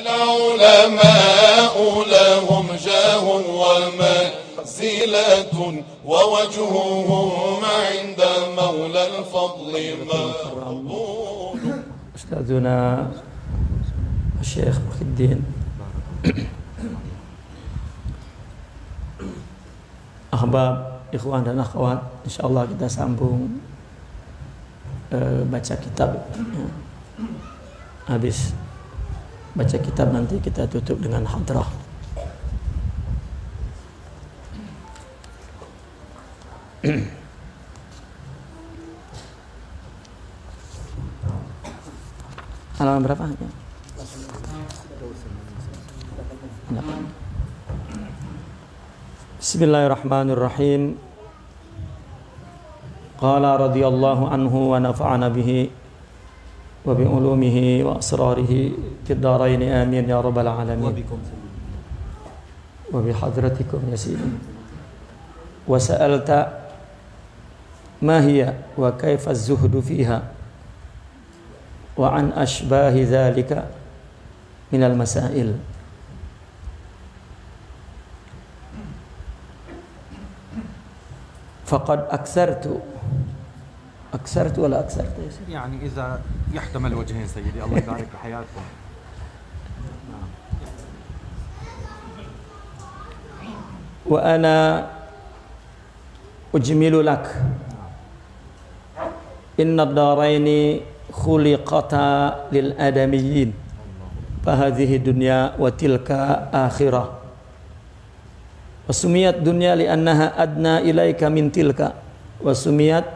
العلماء لهم جاه ومنزلة ووجههم عند مولى الفضل مقبول. أستاذنا الشيخ محي الدين Ahbab, ikhwan dan akhwat, insyaallah kita sambung baca kitab. Habis baca kitab nanti kita tutup dengan hadrah. Halaman berapa? Bismillahirrahmanirrahim. Qala radhiyallahu anhu wa nafa'ana bihi wa bi ulumihi wa asrarihi fid dharain amin ya rabbal alamin. Wa bi hadratikum ya sayyidi. Wa sa'alta ma hiya wa kaifa az-zuhdu fiha wa an ashbahi dhalika min al-masail. فقد أكثرت ولا أكثرت يعني إذا يحتمل وجهين سيدي الله يبارك بحياتكم. وأنا أجمل لك إن الدارين خلقتا للآدميين فهذه الدنيا وتلك آخرة. Wasumiyat dunya li'annaha adna ilaika min tilka wasumiyat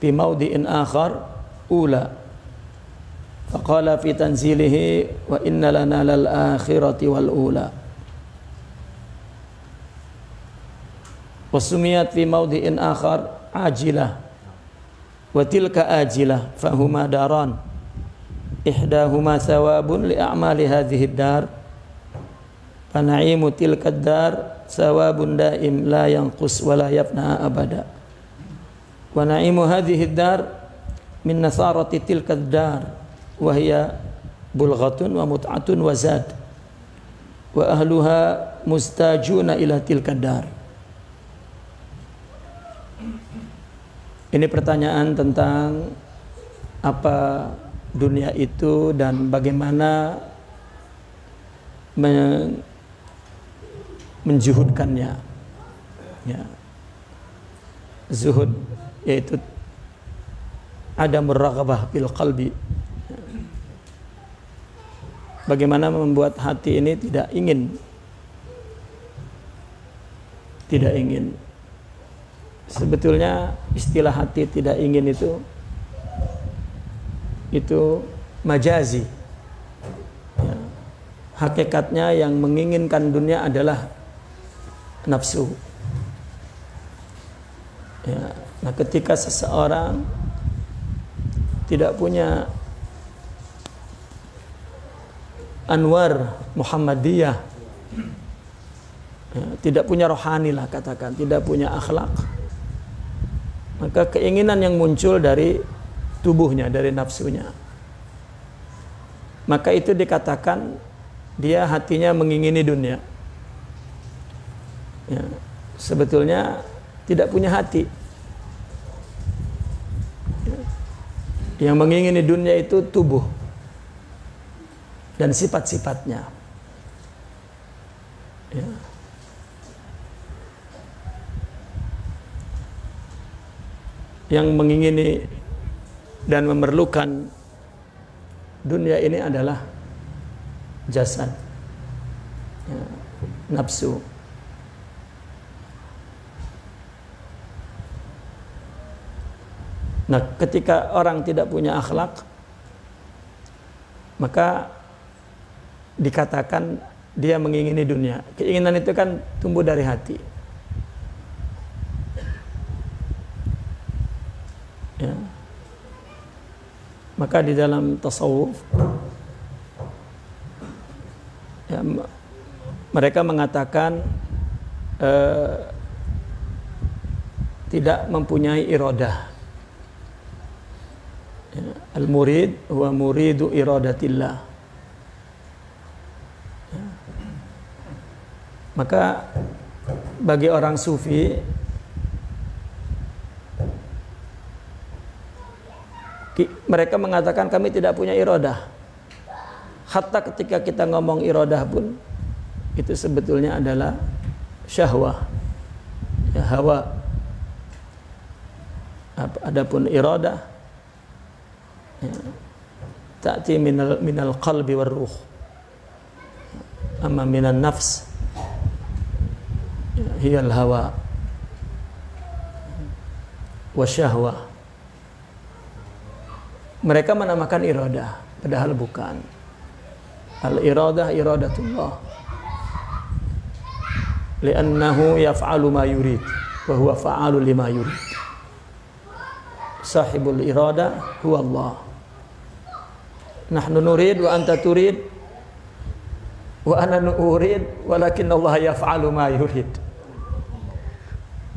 fi mawdi'in akhar ula faqala fi tanzilihi wa inna lana lal akhirati wal ula wasumiyat fi mawdi'in akhar ajilah wa tilka ajilah fahuma daran ihdahuma thawabun li a'mali hadhihi ad-dar fa na'imu tilka ad-dar sawabun daim la yanqus wa la yafna abada wa na'imu hadhihi ad-dar min nasarati tilka ad-dar wa hiya bulghatun wa mut'atun wa zad wa ahluha mustajuna ila tilka ad-dar. Ini pertanyaan tentang apa dunia itu dan bagaimana menjuhudkannya, ya. Zuhud yaitu ada muraghabah bil qalbi, bagaimana membuat hati ini tidak ingin. Sebetulnya istilah hati tidak ingin itu majazi, ya. Hakikatnya yang menginginkan dunia adalah nafsu, ya. Nah, ketika seseorang tidak punya anwar Muhammadiyah, ya, tidak punya rohani lah katakan, tidak punya akhlak, maka keinginan yang muncul dari tubuhnya, dari nafsunya, maka itu dikatakan dia hatinya mengingini dunia. Ya, sebetulnya tidak punya hati. Ya, yang mengingini dunia itu tubuh dan sifat-sifatnya. Ya. Yang mengingini dan memerlukan dunia ini adalah jasad, ya, nafsu. Nah, ketika orang tidak punya akhlak, maka dikatakan dia mengingini dunia. Keinginan itu kan tumbuh dari hati. Ya. Maka di dalam tasawuf, ya, mereka mengatakan tidak mempunyai iradah. Ya, al-murid huwa muridu iradatillah. Maka bagi orang sufi, mereka mengatakan kami tidak punya iradah. Hatta ketika kita ngomong iradah pun itu sebetulnya adalah syahwah, ya, hawa. Adapun iradah, ya, ta'ti minal qalbi war ruh, amma minan nafs hiyal hawa wa syahwah. Mereka menamakan iradah, padahal bukan. Al-iradah iradatullah, li'annahu yaf'alu ma yurid wa huwa fa'alu lima yurid. Sahibul iradah huwa Allah. Nahnu nurid wa anta turid wa ana urid walakin Allah yaf'alu ma yurid.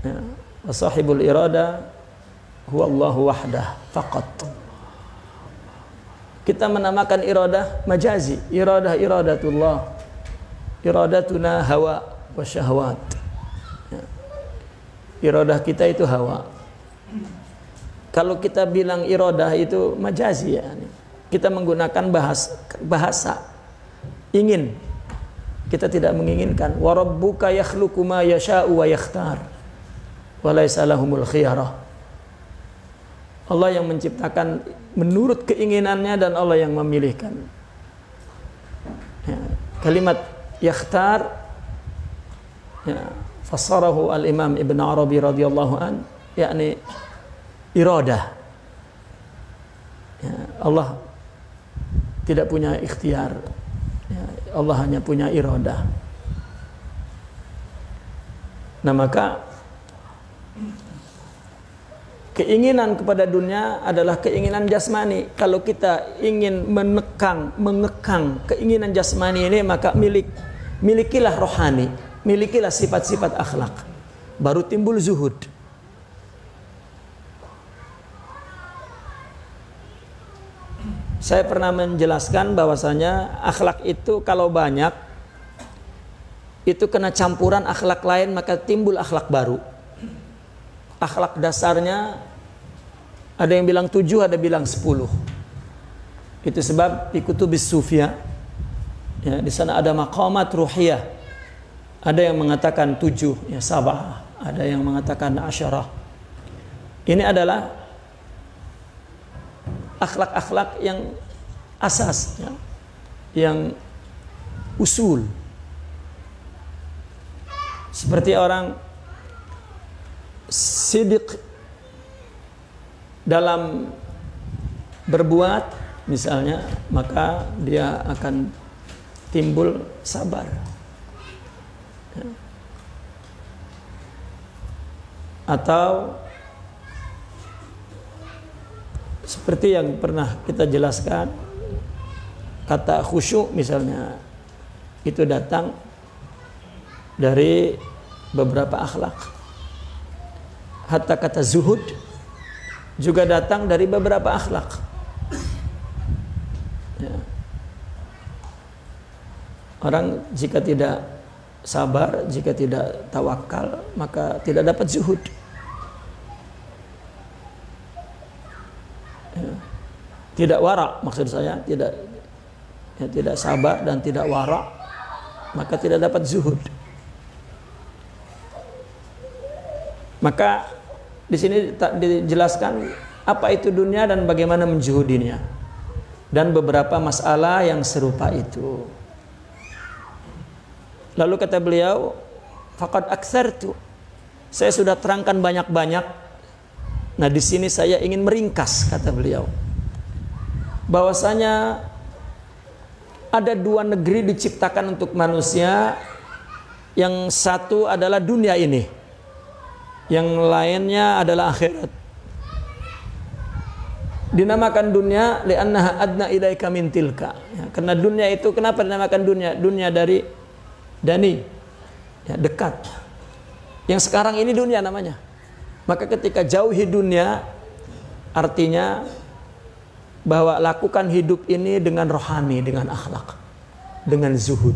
Ya. Wa sahibul iradah huwa Allah wahdah faqat. Kita menamakan iradah majazi, iradatullah, iradatuna hawa wa syahwat. Ya. Iradah kita itu hawa. Kalau kita bilang iradah itu majazi, ya, kita menggunakan bahasa ingin, kita tidak menginginkan. Wa rabbuka yakhluqu ma yasha'u wa yakhtar wa laysa lahumul khiyarah. Allah yang menciptakan menurut keinginannya dan Allah yang memilihkan. Ya, kalimat yakhtar, ya, fassarahu al-Imam Ibn Arabi radhiyallahu an, yakni iradah. Ya, Allah tidak punya ikhtiar. Ya, Allah hanya punya iradah. Nah, maka keinginan kepada dunia adalah keinginan jasmani. Kalau kita ingin mengekang keinginan jasmani ini, maka milikilah rohani, milikilah sifat-sifat akhlak. Baru timbul zuhud. Saya pernah menjelaskan bahwasanya akhlak itu kalau banyak, itu kena campuran akhlak lain, maka timbul akhlak baru. Akhlak dasarnya ada yang bilang 7, ada bilang 10. Itu sebab di kutubis sufiyah, ya, di sana ada maqamat ruhiyah. Ada yang mengatakan 7, ya, sabah. Ada yang mengatakan 10. Ini adalah akhlak-akhlak yang asas, ya, yang usul. Seperti orang sidik dalam berbuat misalnya, maka dia akan timbul sabar. Atau seperti yang pernah kita jelaskan, kata khusyuk misalnya, itu datang dari beberapa akhlak. Hatta kata zuhud juga datang dari beberapa akhlak. Ya. Orang jika tidak sabar, jika tidak tawakal, maka tidak dapat zuhud. Ya. Tidak wara, maksud saya, tidak sabar dan tidak wara, maka tidak dapat zuhud. Maka di sini dijelaskan apa itu dunia dan bagaimana menzuhudinya, dan beberapa masalah yang serupa itu. Lalu kata beliau, faqad aktsartu, saya sudah terangkan banyak-banyak. Nah, di sini saya ingin meringkas, kata beliau, bahwasanya ada 2 negeri diciptakan untuk manusia. Yang satu adalah dunia ini, yang lainnya adalah akhirat. Dinamakan dunia li'annaha adna ilaika min tilka. Ya, karena dunia itu, kenapa dinamakan dunia? Dunia dari dani, ya, dekat. Yang sekarang ini dunia namanya. Maka ketika jauhi dunia, artinya bahwa lakukan hidup ini dengan rohani, dengan akhlak, dengan zuhud.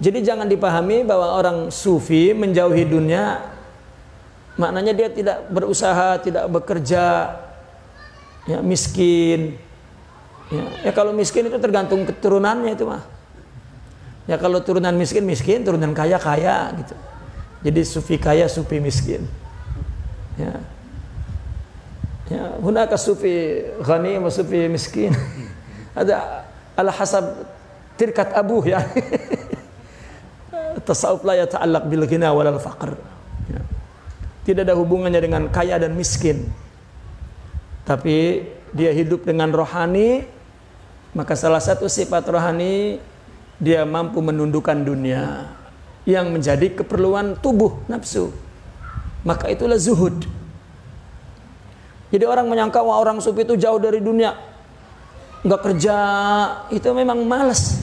Jadi jangan dipahami bahwa orang sufi menjauhi dunia maknanya dia tidak berusaha, tidak bekerja, ya, miskin. Ya, kalau miskin itu tergantung keturunannya itu mah. Ya kalau turunan miskin, turunan kaya gitu. Jadi sufi kaya, sufi miskin. Ya. Ya, hunaka sufi ghani wa sufi miskin. Ada ala hasab tirkat abuh ya. Tasawuf la yata'allaq bil ghina wal faqr. Ya. Tidak ada hubungannya dengan kaya dan miskin. Tapi dia hidup dengan rohani, maka salah satu sifat rohani dia mampu menundukkan dunia yang menjadi keperluan tubuh nafsu. Maka itulah zuhud. Jadi orang menyangka wah orang sufi itu jauh dari dunia, nggak kerja, itu memang malas.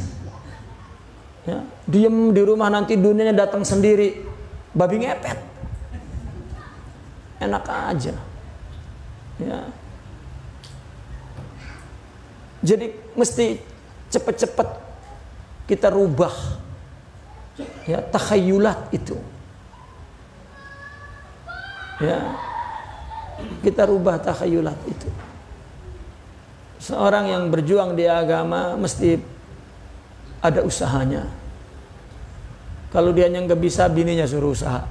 Ya, diem di rumah nanti dunianya datang sendiri, babi ngepet, enak aja. Ya. Jadi mesti cepat-cepat kita rubah ya takhayulat itu. Ya. Kita rubah takhayulat itu. Seorang yang berjuang di agama mesti ada usahanya. Kalau dia yang nggak bisa, bininya suruh usaha.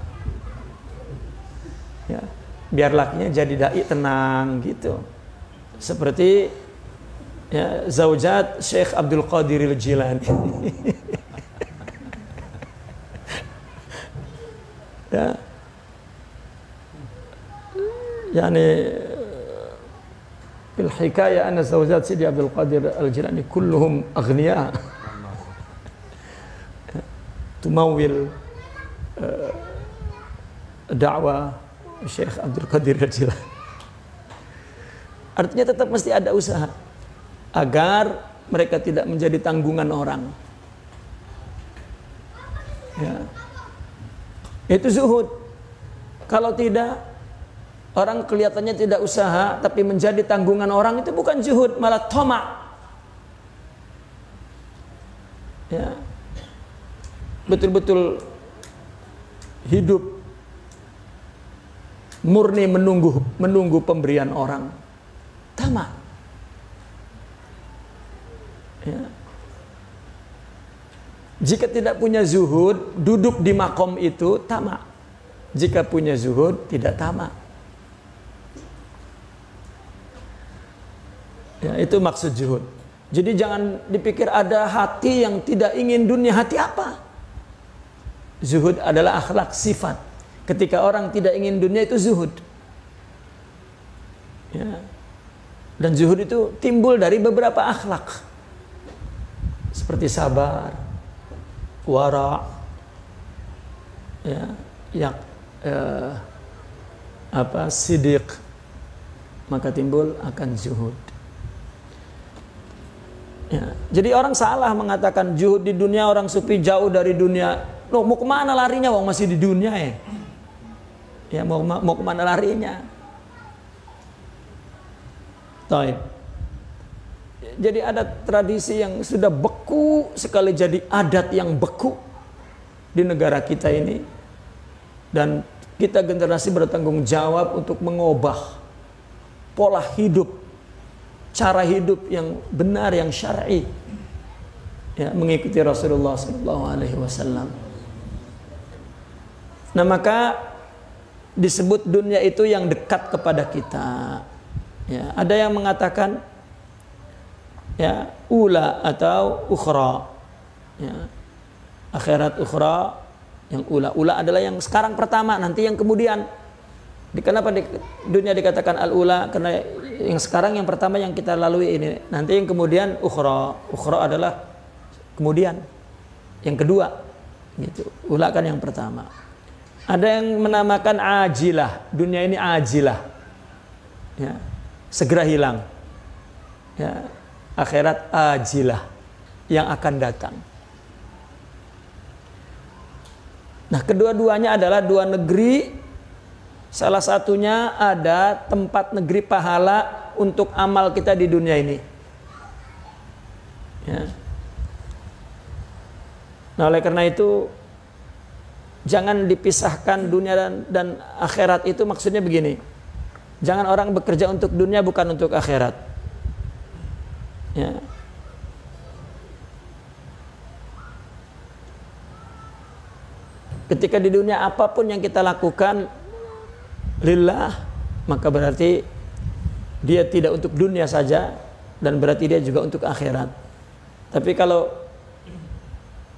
Ya, biar lakinya jadi dai tenang gitu. Seperti ya, zaujat Syekh Abdul Qadir Al-Jilani. Ya. Yani fil hikayah anna zaujat Sidi Abdul Qadir Al-Jilani kulluhum aghniya. Tumawil dakwah Syekh Abdul Qadir Al-Jilani. Artinya tetap mesti ada usaha agar mereka tidak menjadi tanggungan orang. Ya. Itu zuhud. Kalau tidak, orang kelihatannya tidak usaha tapi menjadi tanggungan orang, itu bukan zuhud, malah toma. Ya. Betul-betul hidup murni menunggu pemberian orang. Tamak. Ya. Jika tidak punya zuhud, duduk di makom itu tamak. Jika punya zuhud, tidak tamak. Ya, itu maksud zuhud. Jadi jangan dipikir ada hati yang tidak ingin dunia. Hati apa? Zuhud adalah akhlak, sifat. Ketika orang tidak ingin dunia, itu zuhud. Ya. Dan zuhud itu timbul dari beberapa akhlak. Seperti sabar, wara, ya, sidiq, maka timbul akan zuhud. Ya, jadi orang salah mengatakan zuhud di dunia, orang sufi jauh dari dunia. Loh, mau kemana larinya? Wong masih di dunia ya. Ya mau kemana larinya? Taib. Jadi ada tradisi yang sudah beku sekali, jadi adat yang beku di negara kita ini. Dan kita generasi bertanggung jawab untuk mengubah pola hidup, cara hidup yang benar, yang syar'i, ya, mengikuti Rasulullah SAW. Nah, maka disebut dunia itu yang dekat kepada kita. Ya, ada yang mengatakan ya ula atau ukhra, ya, akhirat ukhra, yang ula adalah yang sekarang pertama, nanti yang kemudian. Kenapa di dunia dikatakan al-ula? Karena yang sekarang yang pertama yang kita lalui ini, nanti yang kemudian ukhra adalah kemudian, yang kedua gitu. Ula kan yang pertama. Ada yang menamakan ajilah, dunia ini ajilah, ya, segera hilang. Ya, akhirat ajilah, yang akan datang. Nah, kedua-duanya adalah dua negeri. Salah satunya ada tempat negeri pahala untuk amal kita di dunia ini. Ya. Nah, oleh karena itu jangan dipisahkan dunia dan akhirat. Itu maksudnya begini. Jangan orang bekerja untuk dunia bukan untuk akhirat. Ya. Ketika di dunia apapun yang kita lakukan lillah, maka berarti dia tidak untuk dunia saja, dan berarti dia juga untuk akhirat. Tapi kalau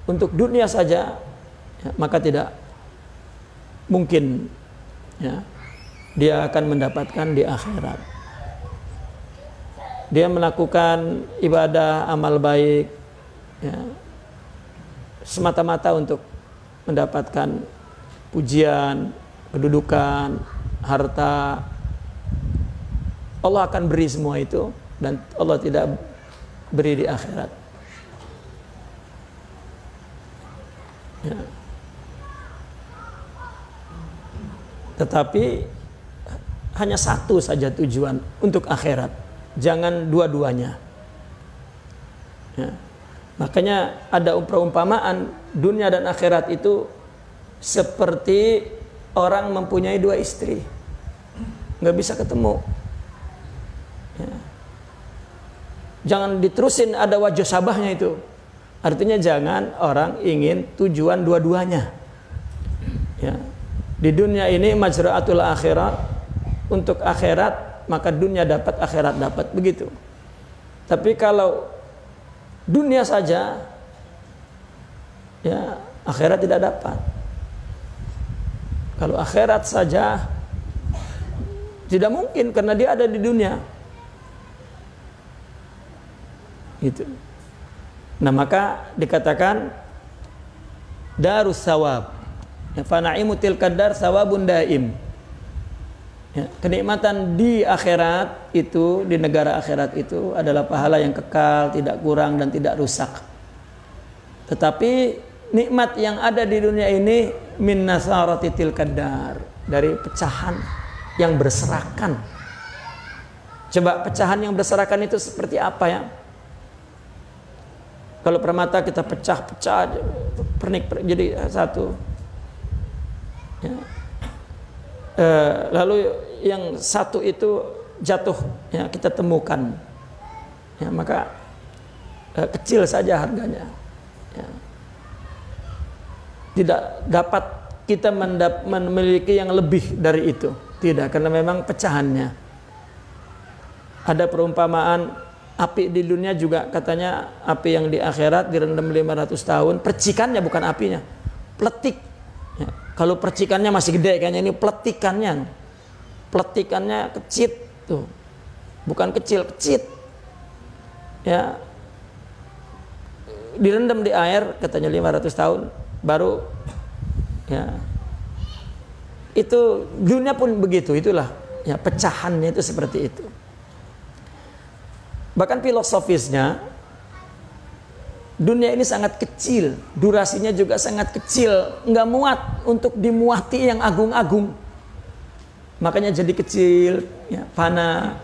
untuk dunia saja, ya, maka tidak mungkin, ya, dia akan mendapatkan di akhirat. Dia melakukan ibadah amal baik, ya, semata-mata untuk mendapatkan pujian, kedudukan, harta. Allah akan beri semua itu, dan Allah tidak beri di akhirat. Ya. Tetapi hanya satu saja tujuan, untuk akhirat. Jangan dua-duanya. Ya. Makanya ada perumpamaan dunia dan akhirat itu seperti orang mempunyai dua istri, nggak bisa ketemu. Ya. Jangan diterusin ada wajah sabahnya itu. Artinya jangan orang ingin tujuan dua-duanya. Ya. Di dunia ini majra'atul akhirat, untuk akhirat maka dunia dapat, akhirat dapat, begitu. Tapi kalau dunia saja, ya, akhirat tidak dapat. Kalau akhirat saja tidak mungkin, karena dia ada di dunia. Gitu. Nah, maka dikatakan darus sawab. Ya, fa na'imu tilkad dar sawabun daim. Ya, kenikmatan di akhirat itu, di negara akhirat itu adalah pahala yang kekal, tidak kurang dan tidak rusak. Tetapi nikmat yang ada di dunia ini min nasarati tilkad dar, dari pecahan yang berserakan. Coba pecahan yang berserakan itu seperti apa, ya? Kalau permata kita pecah-pecah, pernik jadi satu. Ya. Lalu yang satu itu jatuh, ya, kita temukan, ya, maka kecil saja harganya, ya. Tidak dapat kita memiliki yang lebih dari itu, tidak, karena memang pecahannya. Ada perumpamaan api di dunia juga, katanya api yang di akhirat direndam 500 tahun, percikannya bukan apinya, peletik. Ya, kalau percikannya masih gede kayaknya, ini peletikannya. Peletikannya kecil tuh. Bukan kecil, kecil. Ya. Direndam di air katanya 500 tahun baru, ya. Itu dunia pun begitu, itulah, ya, pecahannya itu seperti itu. Bahkan filosofisnya, dunia ini sangat kecil, durasinya juga sangat kecil, nggak muat untuk dimuati yang agung-agung. Makanya jadi kecil, ya, fana,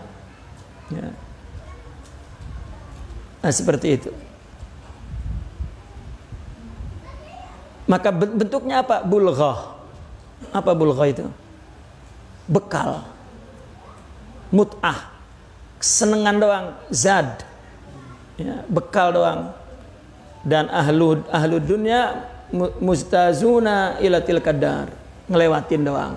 ya. Nah, seperti itu. Maka bentuknya apa? Bulghah. Apa bulghah itu? Bekal, mut'ah, kesenangan doang, zad, ya, bekal doang. Dan ahlu dunia mustazuna ila tilkad dar, ngelewatin doang.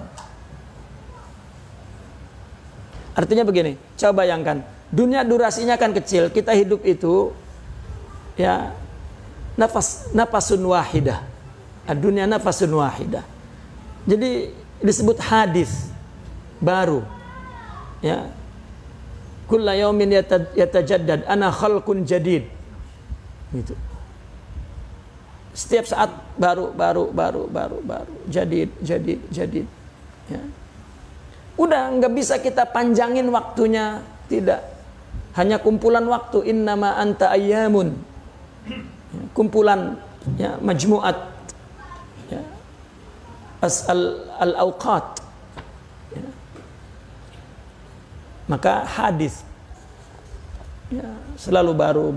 Artinya begini, coba bayangkan, dunia durasinya kan kecil, kita hidup itu, ya, nafasun wahidah. Dunia nafasun wahidah. Jadi disebut hadis baru, ya. Kulla yaumin yatajaddad, ana khalqun jadid. Gitu. Setiap saat baru, jadid. Ya. Udah nggak bisa kita panjangin waktunya, tidak. Hanya kumpulan waktu, innama anta ayyamun. Ya, kumpulan, ya, majmu'at, ya, al-awqat. Ya. Maka hadis, ya, selalu baru.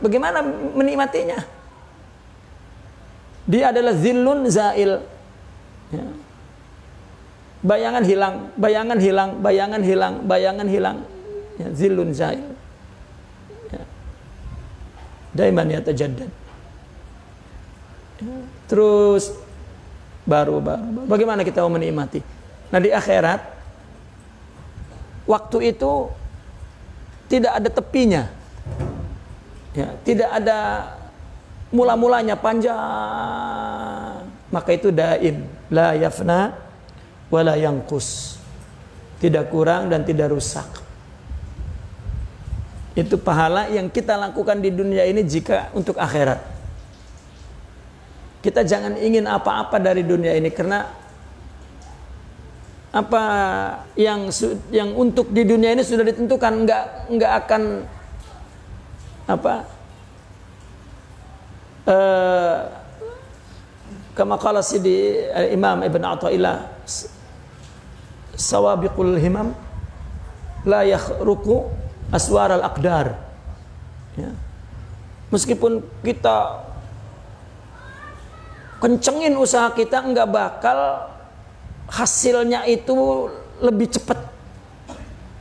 Bagaimana menikmatinya? Dia adalah zillun zail. Ya. Bayangan hilang, bayangan hilang, bayangan hilang, bayangan hilang. Ya, zillun zail. Ya. Daiman yatajaddad. Ya. Terus baru. Bagaimana kita mau menikmati? Nah, di akhirat waktu itu tidak ada tepinya. Ya, tidak ada mula-mulanya, panjang. Maka itu daim, la yafna wa la yanqus. Tidak kurang dan tidak rusak. Itu pahala yang kita lakukan di dunia ini jika untuk akhirat. Kita jangan ingin apa-apa dari dunia ini, karena apa yang untuk di dunia ini sudah ditentukan, nggak akan apa kama qala Sidi Imam Ibn Athaillah, sawabiqul himam la yakhruqu aswar al-aqdar. Ya. Meskipun kita kencengin usaha kita, nggak bakal hasilnya itu lebih cepat.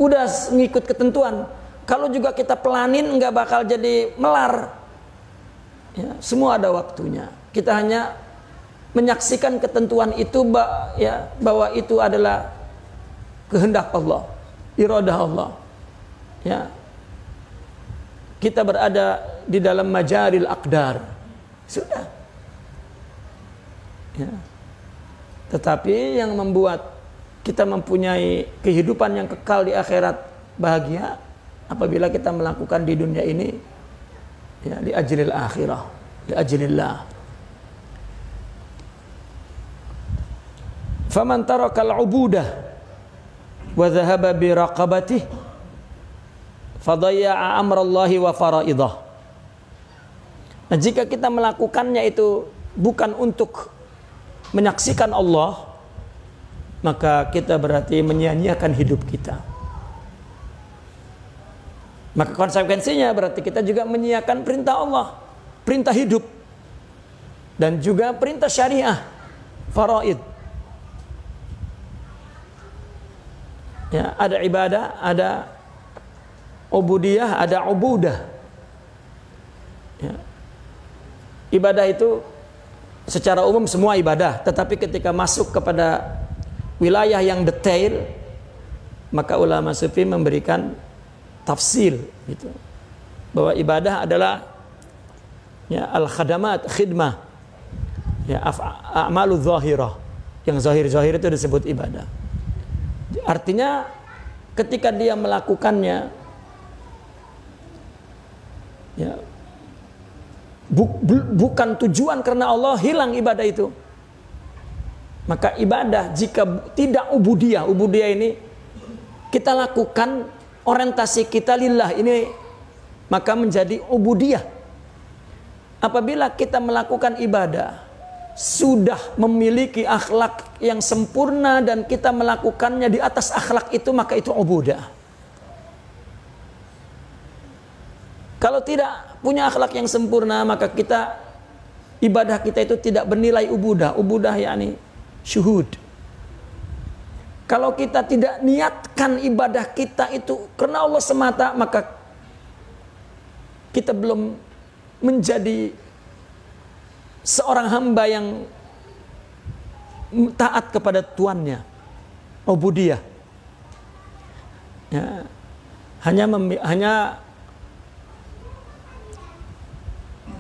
Udah ngikut ketentuan. Kalau juga kita pelanin, nggak bakal jadi melar. Ya, semua ada waktunya. Kita hanya menyaksikan ketentuan itu, bahwa itu adalah kehendak Allah, iradah Allah. Ya, kita berada di dalam majaril aqdar. Sudah. Ya. Tetapi yang membuat kita mempunyai kehidupan yang kekal di akhirat bahagia apabila kita melakukan di dunia ini, ya, li ajlil akhirah, li ajlillah. Faman taraka al-ubudah wa dhahaba bi raqabatihi fadayya'a amrallahi wa faraidah. Nah, jika kita melakukannya itu bukan untuk menyaksikan Allah, maka kita berarti menyia-nyiakan hidup kita. Maka konsekuensinya berarti kita juga menyia-nyiakan perintah Allah, perintah hidup, dan juga perintah syariah, faraid. Ya, ada ibadah, ada ubudiyah, ada ubudah. Ya. Ibadah itu secara umum semua ibadah, tetapi ketika masuk kepada wilayah yang detail, maka ulama sufi memberikan tafsil gitu, bahwa ibadah adalah, ya, al-khadamat, khidmah, ya, a'malu zahirah. Yang zahir-zahir itu disebut ibadah. Artinya ketika dia melakukannya, ya, bukan tujuan karena Allah, hilang ibadah itu. Maka ibadah jika tidak ubudiyah ini kita lakukan, orientasi kita lillah ini, maka menjadi ubudiyah. Apabila kita melakukan ibadah sudah memiliki akhlak yang sempurna dan kita melakukannya di atas akhlak itu, maka itu ubudah. Kalau tidak punya akhlak yang sempurna, maka ibadah kita itu tidak bernilai ubudah. Ubudah yakni syuhud. Kalau kita tidak niatkan ibadah kita itu karena Allah semata, maka kita belum menjadi seorang hamba yang taat kepada Tuannya. Ubudiyah. Ya. Hanya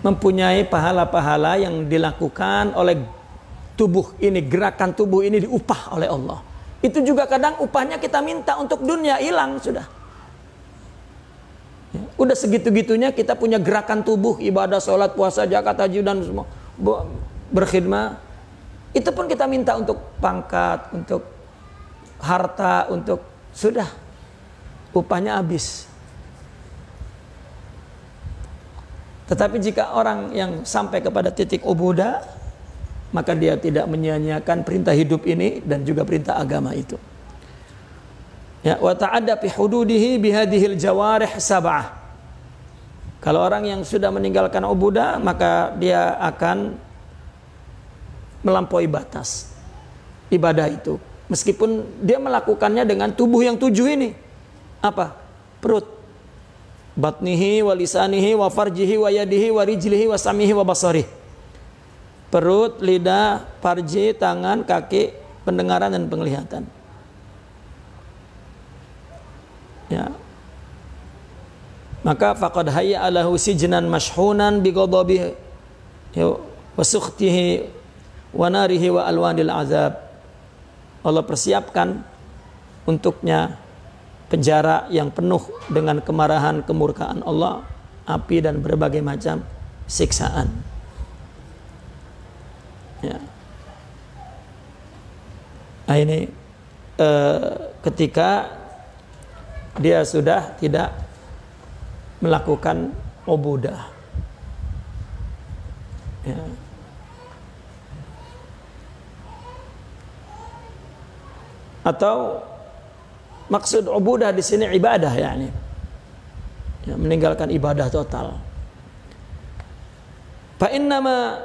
mempunyai pahala-pahala yang dilakukan oleh tubuh ini, gerakan tubuh ini diupah oleh Allah. Itu juga kadang upahnya kita minta untuk dunia, hilang sudah. Ya, udah segitu-gitunya kita punya gerakan tubuh, ibadah, sholat, puasa, zakat, haji, dan semua berkhidmah. Itu pun kita minta untuk pangkat, untuk harta, untuk sudah upahnya habis. Tetapi jika orang yang sampai kepada titik ubudah, maka dia tidak menyia-nyiakan perintah hidup ini dan juga perintah agama itu. Ya, wa ta'adda fi hududihi bihadhil jawarih sab'ah. Kalau orang yang sudah meninggalkan ubudah, maka dia akan melampaui batas ibadah itu. Meskipun dia melakukannya dengan tubuh yang 7 ini. Apa? Perut. Batnihi wa lisanihi wa farjihi wa yadihi wa rijlihi wa samihi wa basarih. Perut, lidah, farji, tangan, kaki, pendengaran dan penglihatan. Ya. Maka faqad hayya alahu sijnan mashhunan bi ghadabihi wa sukhtihi wa narihi wa alwanil azab. Allah persiapkan untuknya penjara yang penuh dengan kemarahan, kemurkaan Allah, api dan berbagai macam siksaan. Ya. Nah, ini ketika dia sudah tidak melakukan ubudah. Ya. Atau maksud ubudah di sini ibadah, yakni ya, meninggalkan ibadah total. Fa innama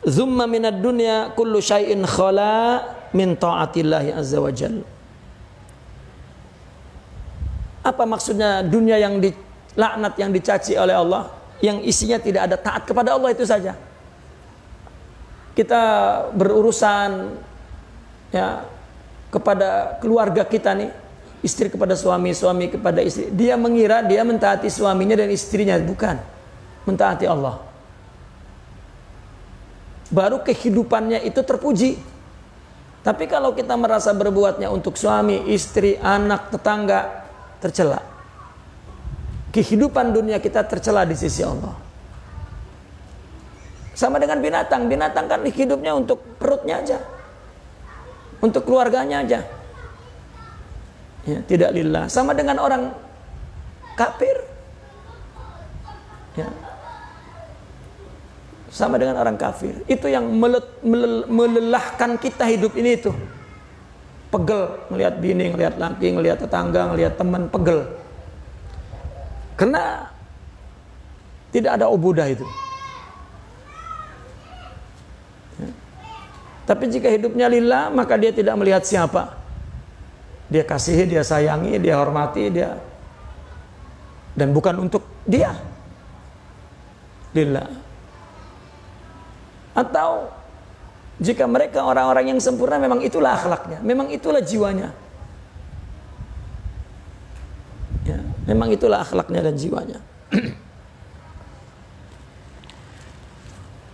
zumma minad dunya kullu syai'in khala min ta'atillahi azza wa jalla. Apa maksudnya dunia yang dilaknat, yang dicaci oleh Allah, yang isinya tidak ada taat kepada Allah itu saja. Kita berurusan ya kepada keluarga kita nih, istri kepada suami, suami kepada istri. Dia mengira dia mentaati suaminya dan istrinya, bukan. Mentaati Allah. Baru kehidupannya itu terpuji. Tapi kalau kita merasa berbuatnya untuk suami, istri, anak, tetangga, tercela. Kehidupan dunia kita tercela di sisi Allah. Sama dengan binatang. Binatang kan hidupnya untuk perutnya aja, untuk keluarganya aja. Ya, tidak lillah. Sama dengan orang kafir. Ya. Sama dengan orang kafir. Itu yang melelahkan kita hidup ini itu. Pegel ngelihat bini, ngelihat laki, ngelihat tetangga, ngelihat teman, pegel. Karena tidak ada ubudah itu. Ya. Tapi jika hidupnya lillah, maka dia tidak melihat siapa. Dia kasihi, dia sayangi, dia hormati, dia, dan bukan untuk dia. Lillah. Atau jika mereka orang-orang yang sempurna, memang itulah akhlaknya, memang itulah jiwanya. Ya, memang itulah akhlaknya dan jiwanya.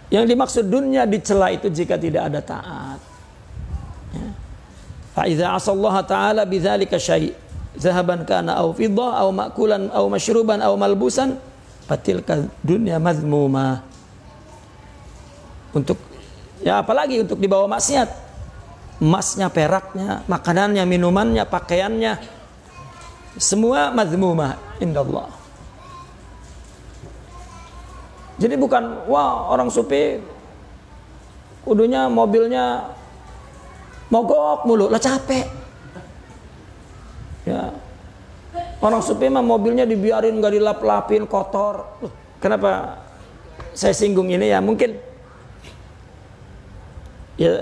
Yang dimaksud dunia dicela itu jika tidak ada taat. Ya. Fa idza asallaha ta'ala bidzalika syai' zahaban kana aw fiddah aw ma'kulan aw mashruban aw malbusan fatilka dunya madhmuma. Untuk ya apalagi untuk dibawa maksiat, emasnya, peraknya, makanannya, minumannya, pakaiannya, semua madhmumah indallah. Jadi bukan wah orang sufi kudunya mobilnya mogok mulu lah, capek. Ya. Orang sufi mah mobilnya dibiarin nggak dilap-lapin, kotor. Kenapa saya singgung ini ya? Mungkin ya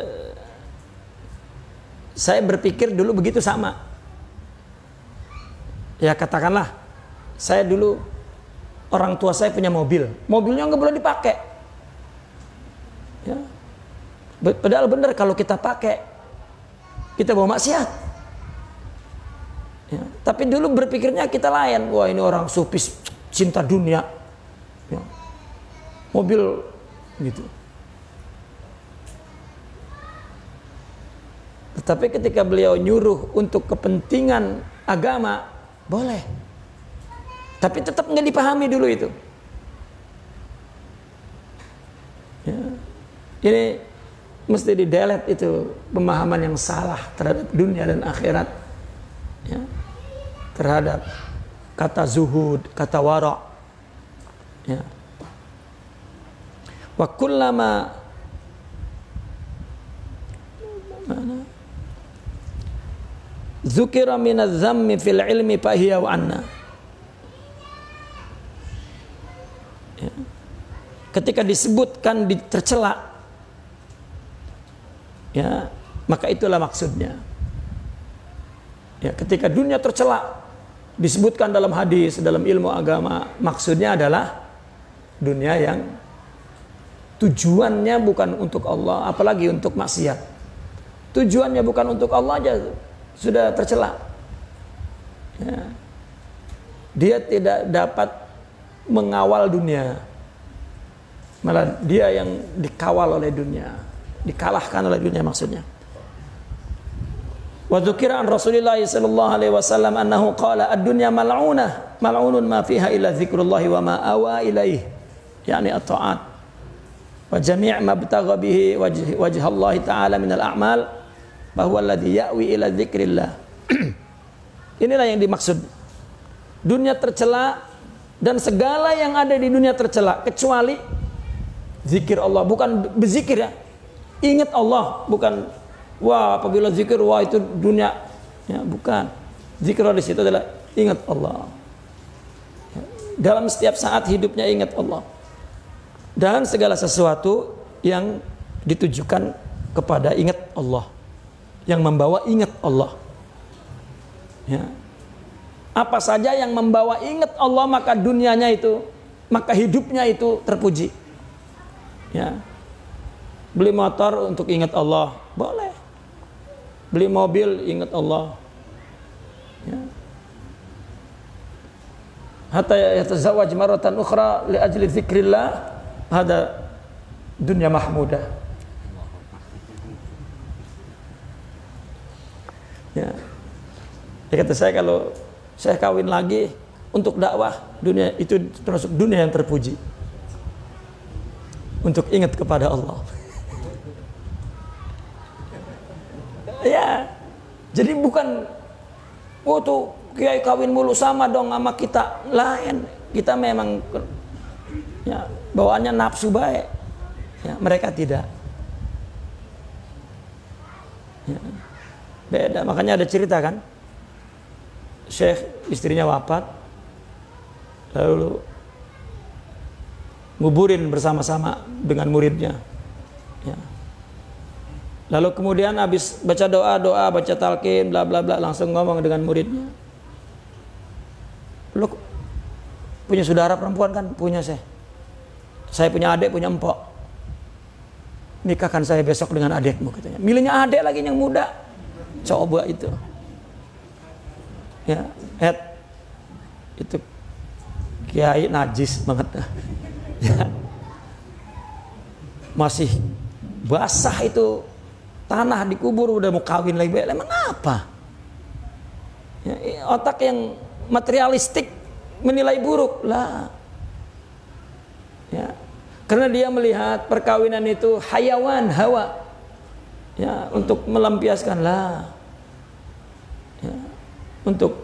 saya berpikir dulu begitu sama. Ya katakanlah saya dulu, orang tua saya punya mobil, mobilnya nggak boleh dipakai. Ya. Padahal benar kalau kita pakai, kita bawa maksiat. Ya. Tapi dulu berpikirnya kita lain, wah ini orang sufis cinta dunia, ya. Mobil gitu. Tetapi ketika beliau nyuruh untuk kepentingan agama, boleh. Tapi tetap nggak dipahami dulu itu. Ya. Ini mesti didelet itu pemahaman yang salah terhadap dunia dan akhirat. Ya. Terhadap kata zuhud, kata wara'. Ya. Wa kullama dzukira minadz zammi fil ilmi fahiya wa anna. Ya. Ketika disebutkan tercela Ya, maka itulah maksudnya. Ya, ketika dunia tercela, disebutkan dalam hadis, dalam ilmu agama, maksudnya adalah dunia yang tujuannya bukan untuk Allah, apalagi untuk maksiat. Tujuannya bukan untuk Allah aja sudah tercela. Ya. Dia tidak dapat mengawal dunia, malah dia yang dikawal oleh dunia, dikalahkan oleh dunia maksudnya. Wa dzukira an Rasulillah sallallahu alaihi wasallam annahu qala ad-dunya mal'unah mal'unun ma fiha illa dzikrullah wa ma awa ilaih, yakni at-ta'at wa jami' ma btagha bihi wajh Allah taala min al-a'mal fa huwa alladhi ya'wi ila dzikrillah. Inilah yang dimaksud. Dunia tercela dan segala yang ada di dunia tercela kecuali zikir Allah, bukan berzikir ya. Ingat Allah, bukan wah apabila zikir wah itu dunia ya, bukan. Zikir di situ adalah ingat Allah. Ya. Dalam setiap saat hidupnya ingat Allah. Dan segala sesuatu yang ditujukan kepada ingat Allah, yang membawa ingat Allah. Ya. Apa saja yang membawa ingat Allah, maka dunianya itu, maka hidupnya itu terpuji. Ya. Beli motor untuk ingat Allah, boleh. Beli mobil ingat Allah. Ya. Hatta yatazawwaj maratan ukhra li ajli dzikrillah, hada dunya mahmudah. Ya. Ya kata saya, kalau saya kawin lagi untuk dakwah, dunia itu termasuk dunia yang terpuji. Untuk ingat kepada Allah. Ya, jadi bukan, oh tuh kiai kawin mulu sama dong sama kita, lain. Kita memang ya, bawaannya nafsu baik. Ya, mereka tidak. Ya, beda. Makanya ada cerita kan, Syekh istrinya wafat, lalu nguburin bersama-sama dengan muridnya. Ya. Lalu kemudian habis baca doa, baca talqin, bla bla bla, langsung ngomong dengan muridnya. Lu punya saudara perempuan kan? Punya saya. Saya punya adik, punya empok. Nikahkan saya besok dengan adikmu katanya. Milihnya adik lagi yang muda. Coba itu. Ya, itu kiai najis banget. Ya. Masih basah itu tanah dikubur, udah mau kawin lagi. Emang apa? Ya, otak yang materialistik menilai buruk lah. Ya, karena dia melihat perkawinan itu hayawan, hawa. Ya, untuk melampiaskan lah. Ya, untuk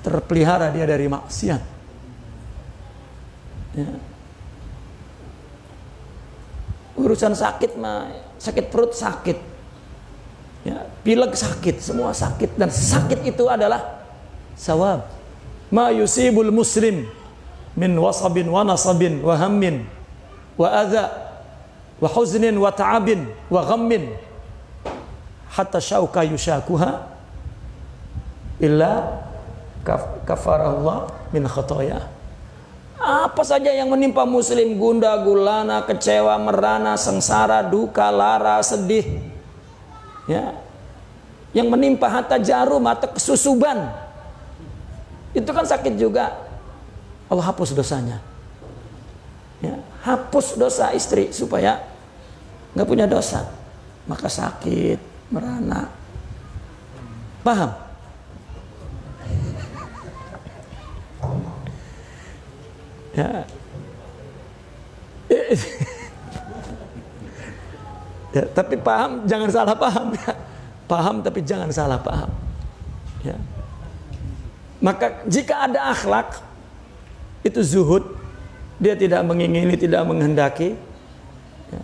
terpelihara dia dari maksiat. Ya. Urusan sakit mah, sakit perut sakit, ya, pilek sakit, semua sakit, dan sakit itu adalah sawab. Ma yusibul muslim min wasabin wa nasabin wa hammin wa adha wa huznin wa ta'abin wa ghammin hatta syauka yushakuha illa kafarallah min khotoya. Apa saja yang menimpa muslim, gundah gulana, kecewa, merana, sengsara, duka, lara, sedih, ya, yang menimpa hatta jarum, hatta kesusuban, itu kan sakit juga. Allah hapus dosanya, ya, hapus dosa istri supaya nggak punya dosa, maka sakit, merana. Paham? Ya. Ya, tapi paham, jangan salah paham ya. Paham tapi jangan salah paham. Ya. Maka jika ada akhlak itu zuhud, dia tidak mengingini, tidak menghendaki. Ya.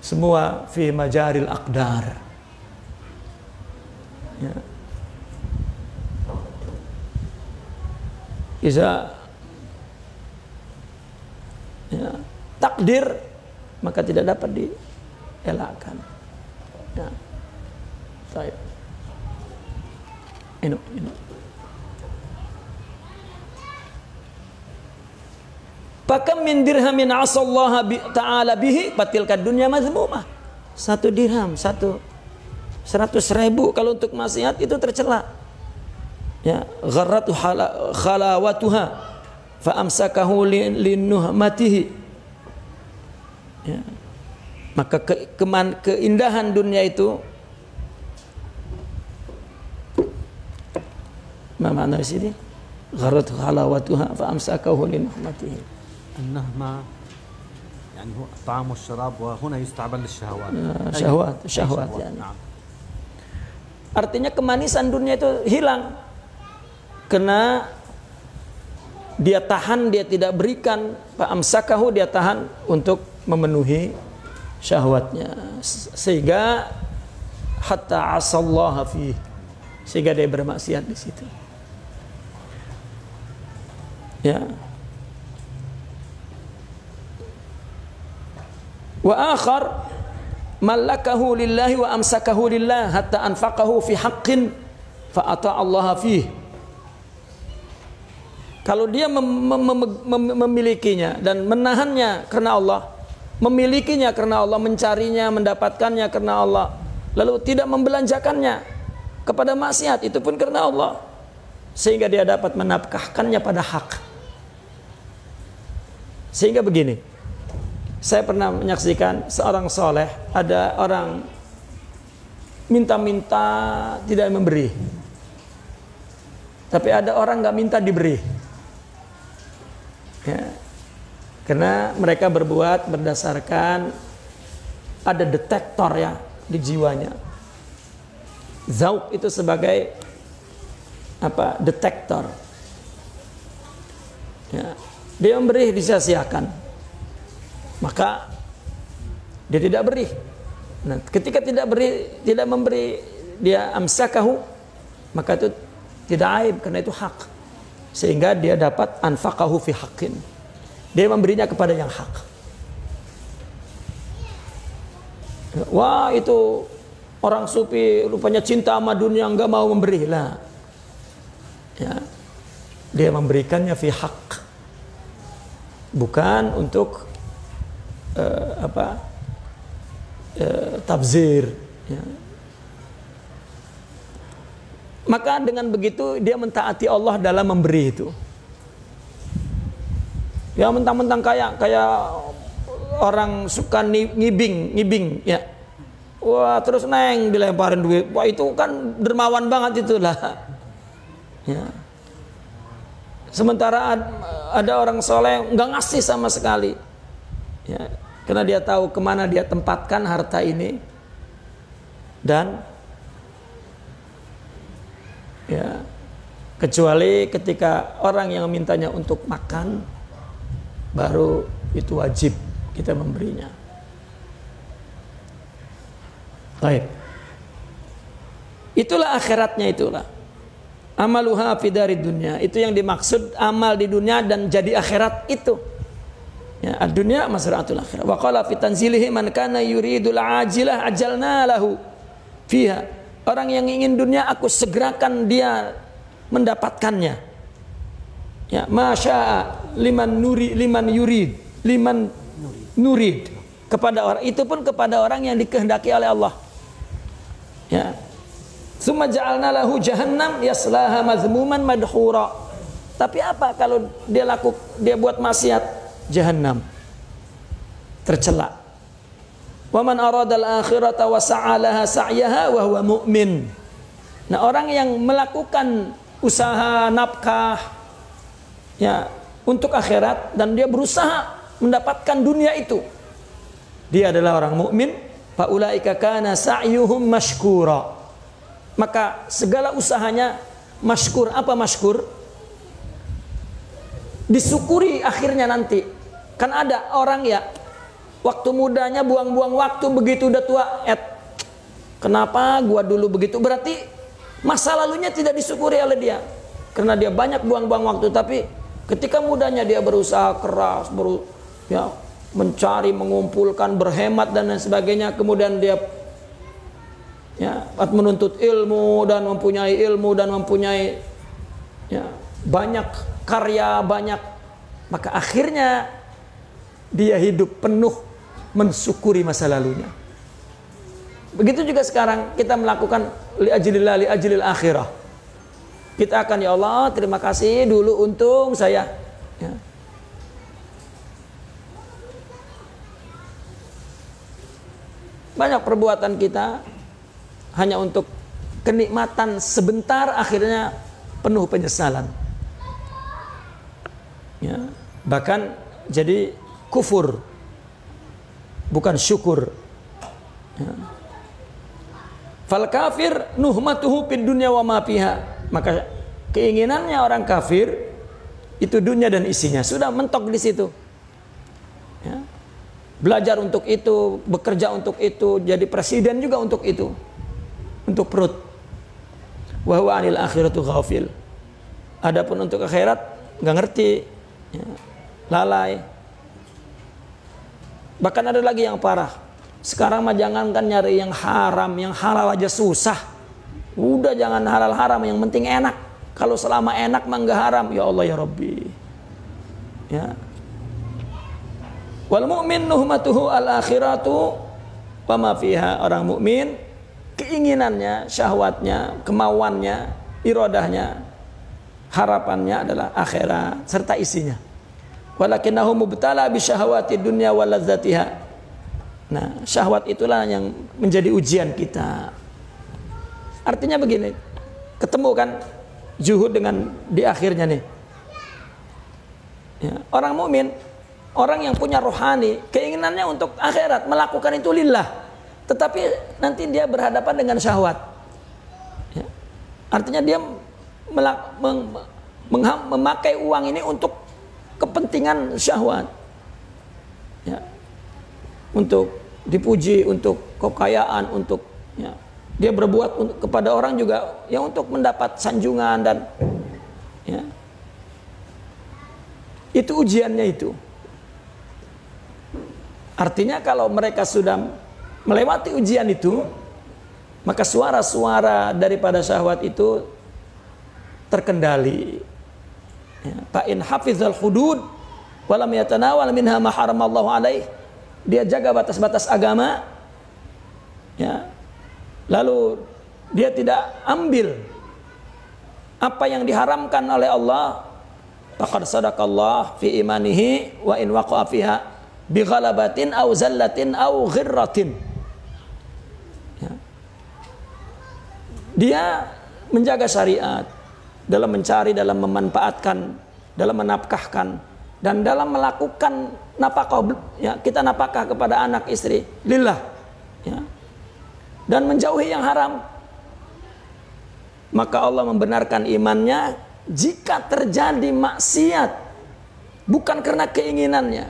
Semua fi majaril aqdar. Ya. Bisa ya, takdir maka tidak dapat elakkan. Ya. Baik. Ini. Pakam min dirhamin asallaha ta'ala bihi batilka dunya mazmumah. 1 dirham, 100.000 kalau untuk maksiat itu tercela. Ya, gharratu khalawatuha fa amsakahu linuhmatihi. Ya. Maka keindahan dunia itu apa makna di sini? Gharratu khalawatuha fa amsakahu linuhmatihi. النهمة يعني هو طعام الشراب وهنا يستعمل للشهوات. Syahwat yani. Artinya kemanisan dunia itu hilang karena dia tahan, dia tidak berikan, amsakahu, dia tahan untuk memenuhi syahwatnya, sehingga hatta asallaha fi, sehingga dia bermaksiat di situ. Ya. Wa akhar malakahu lillahi wa amsakahu lillah hatta anfaqahu fi haqqin fa ata'allaha fih. Kalau dia memilikinya dan menahannya karena Allah, memilikinya karena Allah, mencarinya, mendapatkannya karena Allah, lalu tidak membelanjakannya kepada maksiat, itu pun karena Allah, sehingga dia dapat menafkahkannya pada hak. Sehingga begini, saya pernah menyaksikan seorang soleh, ada orang minta-minta tidak memberi, tapi ada orang nggak minta diberi, ya, karena mereka berbuat berdasarkan ada detektor ya di jiwanya. Zauk itu sebagai apa? Detektor. Ya, dia memberi disia-siakan, maka dia tidak beri. Nah, ketika tidak memberi, dia amsakahu, maka itu tidak aib karena itu hak, sehingga dia dapat anfaqahu fi haqqin, dia memberinya kepada yang hak. Wah, itu orang sufi rupanya cinta sama dunia, nggak mau memberi lah. Ya, dia memberikannya fi haqq, bukan untuk tabzir, ya. Maka dengan begitu dia mentaati Allah dalam memberi itu. Ya, mentang-mentang kayak orang suka ngibing ya. Wah, terus neng dilemparin duit. Wah, itu kan dermawan banget itulah. Ya. Sementara ada orang soleh nggak ngasih sama sekali. Ya. Karena dia tahu kemana dia tempatkan harta ini, dan ya, kecuali ketika orang yang mintanya untuk makan, baru itu wajib kita memberinya. Baik, itulah akhiratnya, itulah amaluha fi darid dunya, itu yang dimaksud amal di dunia dan jadi akhirat itu. Ya, ad-dunya masra'atul akhirah. Wa qala fi tanzilihi man kana yuridul ajilah ajalna lahu fiha. Orang yang ingin dunia, aku segerakan dia mendapatkannya. Ya, masya'a liman nurid kepada orang, itu pun kepada orang yang dikehendaki oleh Allah. Ya. Tsumma ja'alna lahu jahannam yaslaha mazmuman madhura. Tapi apa kalau dia buat maksiat? Jahannam, tercela. Wa man aradal akhirata wa sa'alaha sa'yaha wa huwa mu'min. Nah, orang yang melakukan usaha nafkah ya untuk akhirat dan dia berusaha mendapatkan dunia itu, dia adalah orang mukmin. Fa ulaika kana sa'yuhum mashkura. Maka segala usahanya mashkur. Apa mashkur? Disyukuri akhirnya nanti. Kan ada orang ya, waktu mudanya buang-buang waktu, begitu udah tua, kenapa gua dulu begitu? Berarti masa lalunya tidak disyukuri oleh dia, karena dia banyak buang-buang waktu. Tapi ketika mudanya dia berusaha keras, mencari, mengumpulkan, berhemat dan lain sebagainya, kemudian dia menuntut ilmu dan mempunyai banyak karya, maka akhirnya dia hidup penuh mensyukuri masa lalunya. Begitu juga sekarang kita melakukan li ajlil akhirah. Kita akan, ya Allah, terima kasih dulu untung saya. Ya. Banyak perbuatan kita hanya untuk kenikmatan sebentar, akhirnya penuh penyesalan. Ya. Bahkan jadi kufur, bukan syukur. Ya. Fal kafir nuhmatuhu fid dunya wa ma fiha. Maka keinginannya orang kafir itu dunia dan isinya, sudah mentok di situ. Ya. Belajar untuk itu, bekerja untuk itu, jadi presiden juga untuk itu, untuk perut. Wa huwa anil akhiratu ghafil. Adapun untuk akhirat nggak ngerti, ya, lalai. Bahkan ada lagi yang parah. Sekarang mah jangankan nyari yang haram, yang halal aja susah. Udah jangan halal haram, yang penting enak. Kalau selama enak mah enggak haram, ya Allah ya Rabbi. Ya. Wal mu'min nuhmatuhu al akhiratu wa ma fiha. Orang mukmin keinginannya, syahwatnya, kemauannya, iradahnya, harapannya adalah akhirat serta isinya. Walakinahu mubtala bi syahawati dunya wa ladzatiha. Nah, syahwat itulah yang menjadi ujian kita. Artinya begini, ketemu kan zuhud dengan di akhirnya nih. Ya, orang mukmin, orang yang punya rohani, keinginannya untuk akhirat, melakukan itu lillah. Tetapi nanti dia berhadapan dengan syahwat. Ya, artinya dia memakai uang ini untuk kepentingan syahwat. Ya. Untuk dipuji, untuk kekayaan, untuk ya, dia berbuat kepada orang juga ya untuk mendapat sanjungan dan ya, itu ujiannya itu. Artinya kalau mereka sudah melewati ujian itu, maka suara-suara daripada syahwat itu terkendali. Ya, fa in hafizal hudud walam yatanawal minha ma haramallahu alaih. Dia jaga batas-batas agama, ya, lalu dia tidak ambil apa yang diharamkan oleh Allah. Faqad sadaqallah fi imanihi wa in waqa'a fiha bi ghalabatin aw zallatin aw ghirratin. Ya. Dia menjaga syariat dalam mencari, dalam memanfaatkan, dalam menafkahkan, dan dalam melakukan nafkah, ya, kita nafkah kepada anak istri lillah, ya, dan menjauhi yang haram, maka Allah membenarkan imannya jika terjadi maksiat bukan karena keinginannya,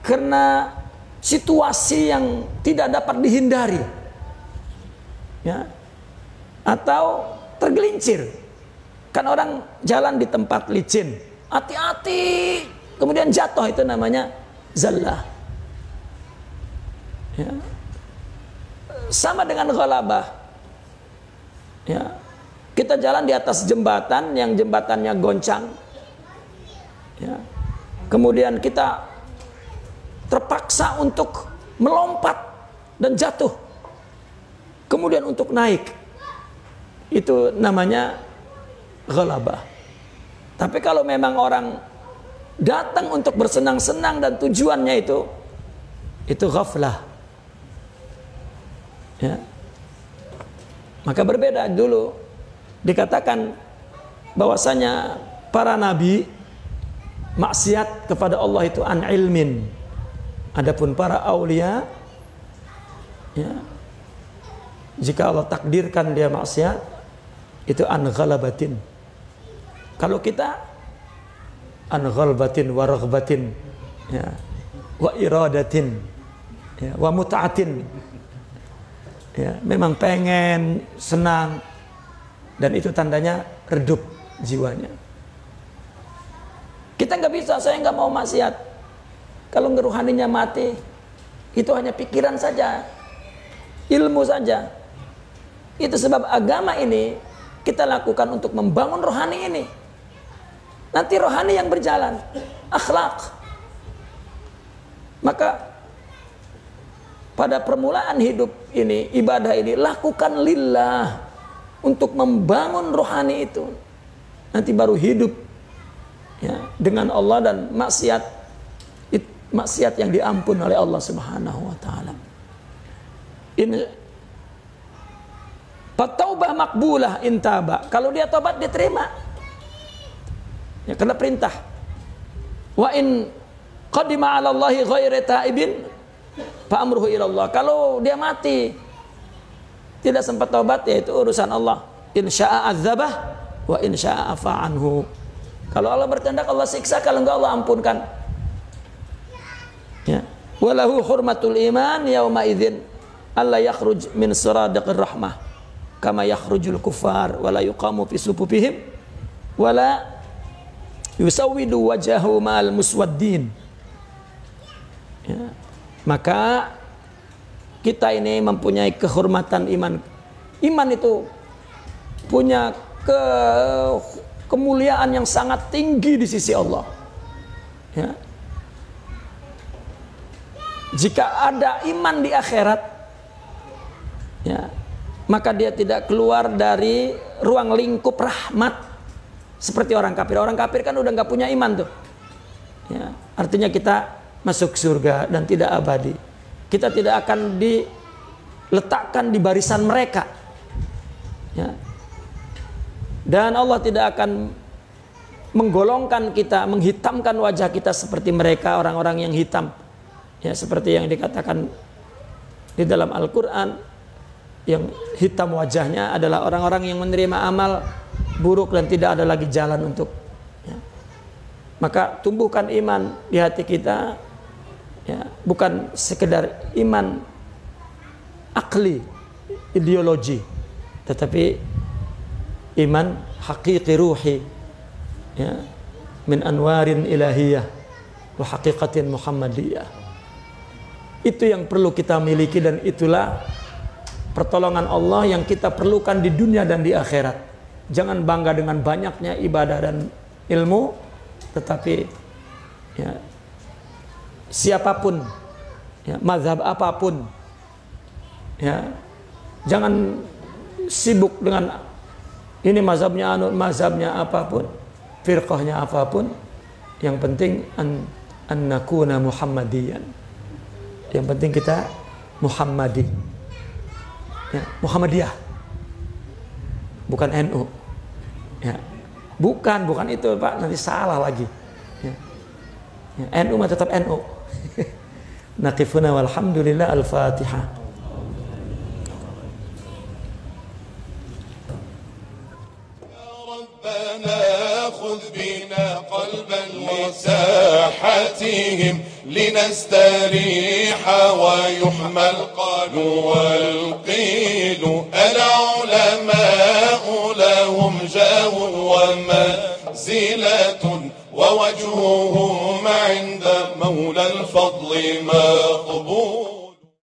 karena situasi yang tidak dapat dihindari, ya, atau tergelincir. Kan orang jalan di tempat licin, hati-hati, kemudian jatuh, itu namanya zallah. Ya. Sama dengan ghalabah. Ya. Kita jalan di atas jembatan yang jembatannya goncang. Ya. Kemudian kita terpaksa untuk melompat dan jatuh. Kemudian untuk naik. Itu namanya ghalabah. Tapi kalau memang orang datang untuk bersenang-senang dan tujuannya itu ghaflah. Ya. Maka berbeda. Dulu dikatakan bahwasanya para nabi maksiat kepada Allah itu an ilmin. Adapun para aulia, ya, jika Allah takdirkan dia maksiat, itu an ghalabatin. Kalau kita an ghalbatin wa raghbatin, ya, wa iradatin, ya, wa muta'atin, ya, memang pengen, senang, dan itu tandanya redup jiwanya. Kita nggak bisa, saya nggak mau maksiat, Kalau rohaninya mati, itu hanya pikiran saja, ilmu saja. Itu sebab agama ini kita lakukan untuk membangun rohani ini. Nanti rohani yang berjalan, akhlak. Maka pada permulaan hidup ini, ibadah ini, lakukan lillah untuk membangun rohani itu. Nanti baru hidup ya, dengan Allah dan maksiat yang diampun oleh Allah Subhanahu wa taala. Ini taubah makbulah intaba. Kalau dia tobat diterima. Ya, karena perintah. Wa in qadima 'ala Allahi ghairu taibin fa amruhu ila Allah. Kalau dia mati tidak sempat tobat, ya itu urusan Allah. In syaa'a 'adzabah wa in syaa'a afa anhu. Kalau Allah berkehendak Allah siksa, kalau enggak Allah ampunkan. Ya. Walahu hurmatul iman yauma idzin alla yakhruj min suradiqir rahmah kama yakhrujul kuffar wala yuqamu fi sufufihim wala yusawwidu wajahu ma'al muswaddin. Ya. Maka kita ini mempunyai kehormatan iman. Iman itu punya kemuliaan yang sangat tinggi di sisi Allah. Ya. Jika ada iman di akhirat, ya, maka dia tidak keluar dari ruang lingkup rahmat seperti orang kafir. Orang kafir kan udah nggak punya iman tuh. Ya, artinya kita masuk surga dan tidak abadi. Kita tidak akan diletakkan di barisan mereka. Ya. Dan Allah tidak akan menggolongkan kita, menghitamkan wajah kita seperti mereka, orang-orang yang hitam. Ya, seperti yang dikatakan di dalam Al-Quran, yang hitam wajahnya adalah orang-orang yang menerima amal buruk dan tidak ada lagi jalan untuk ya. Maka tumbuhkan iman di hati kita ya, bukan sekedar iman akli, ideologi, tetapi iman hakiki ruhi ya, min anwarin ilahiyah wa haqiqatin muhammadiyah. Itu yang perlu kita miliki dan itulah pertolongan Allah yang kita perlukan di dunia dan di akhirat. Jangan bangga dengan banyaknya ibadah dan ilmu, tetapi ya, siapapun, ya, mazhab apapun, ya, jangan sibuk dengan ini mazhabnya anu, mazhabnya apapun, firqahnya apapun. Yang penting an nakuna muhammadiyan. Yang penting kita Muhammadi, ya, Muhammadiyah, bukan NU, ya, bukan itu Pak, nanti salah lagi. Ya. Ya, NU mah tetap NU. Naqifuna walhamdulillah, al-Fatihah. خذ بنا قلبا لساحتهم لنستريح ويحمى القال والقيل. العلماء لهم جاه ومنزلة ووجههم عند مولى الفضل مقبول.